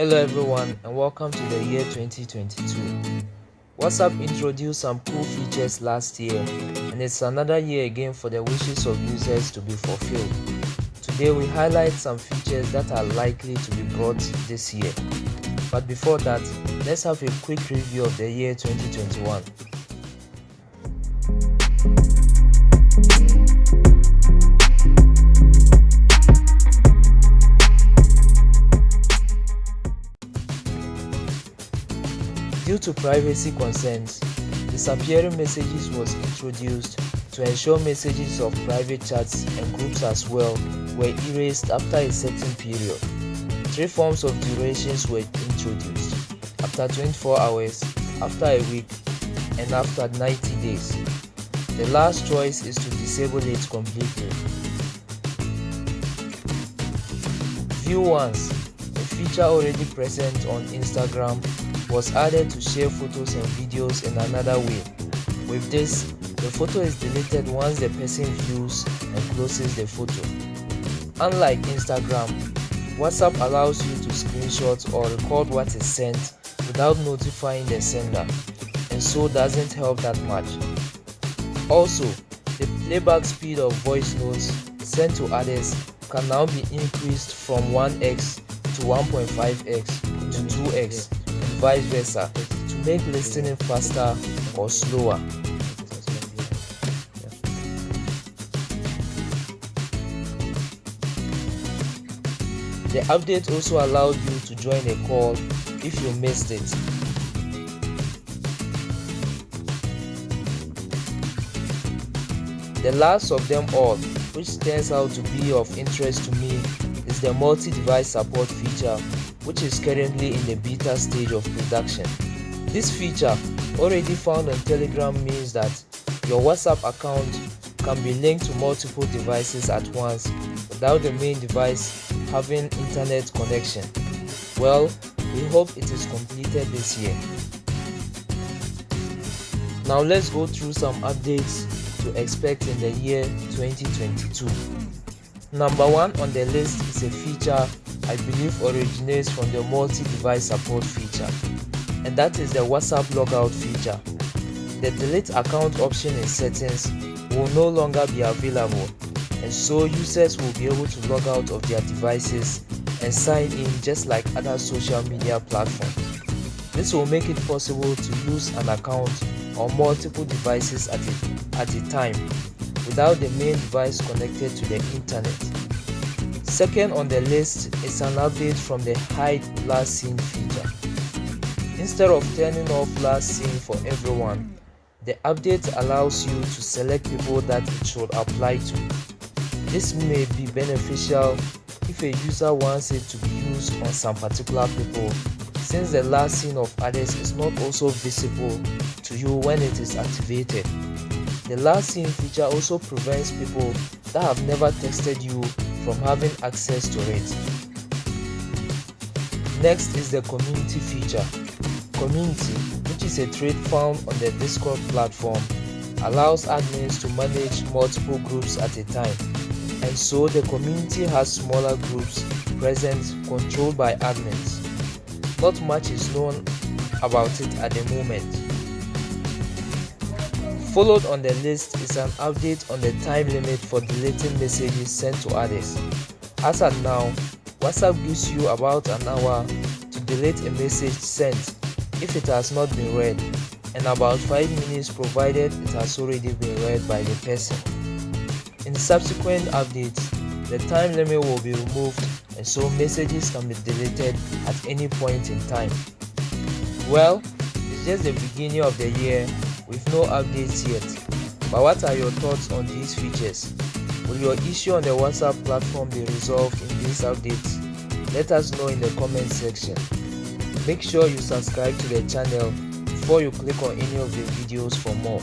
Hello everyone and welcome to the year 2022. WhatsApp introduced some cool features last year and it's another year again for the wishes of users to be fulfilled. Today we highlight some features that are likely to be brought this year. But before that, let's have a quick review of the year 2021. Due to privacy concerns, disappearing messages was introduced to ensure messages of private chats and groups as well were erased after a certain period. 3 forms of durations were introduced: after 24 hours, after a week, and after 90 days. The last choice is to disable it completely. View once, a feature already present on Instagram, was added to share photos and videos in another way. With this, the photo is deleted once the person views and closes the photo. Unlike Instagram, WhatsApp allows you to screenshot or record what is sent without notifying the sender, and so doesn't help that much. Also, the playback speed of voice notes sent to others can now be increased from 1x to 1.5x to 2x, vice versa, to make listening faster or slower. The update also allowed you to join a call if you missed it. The last of them all, which turns out to be of interest to me, is the multi-device support feature, which is currently in the beta stage of production. This feature, already found on Telegram, means that your WhatsApp account can be linked to multiple devices at once without the main device having internet connection. Well, we hope it is completed this year. Now let's go through some updates to expect in the year 2022. Number 1 on the list is a feature I believe originates from the multi-device support feature, and that is the WhatsApp logout feature. The delete account option in settings will no longer be available, and so users will be able to log out of their devices and sign in just like other social media platforms. This will make it possible to use an account on multiple devices at a time without the main device connected to the internet. Second on the list is an update from the hide last seen feature. Instead of turning off last seen for everyone, the update allows you to select people that it should apply to. This may be beneficial if a user wants it to be used on some particular people, since the last seen of others is not also visible to you when it is activated. The last seen feature also prevents people that have never texted you from having access to it. Next is the community feature. Community, which is a trait found on the Discord platform, allows admins to manage multiple groups at a time, and so the community has smaller groups present controlled by admins. Not much is known about it at the moment. Followed on the list is an update on the time limit for deleting messages sent to others. As at now, WhatsApp gives you about an hour to delete a message sent if it has not been read, and about 5 minutes provided it has already been read by the person. In subsequent updates, the time limit will be removed, and so messages can be deleted at any point in time. Well, it's just the beginning of the year with no updates yet, but what are your thoughts on these features? Will your issue on the WhatsApp platform be resolved in these updates? Let us know in the comment section. Make sure you subscribe to the channel before you click on any of the videos for more.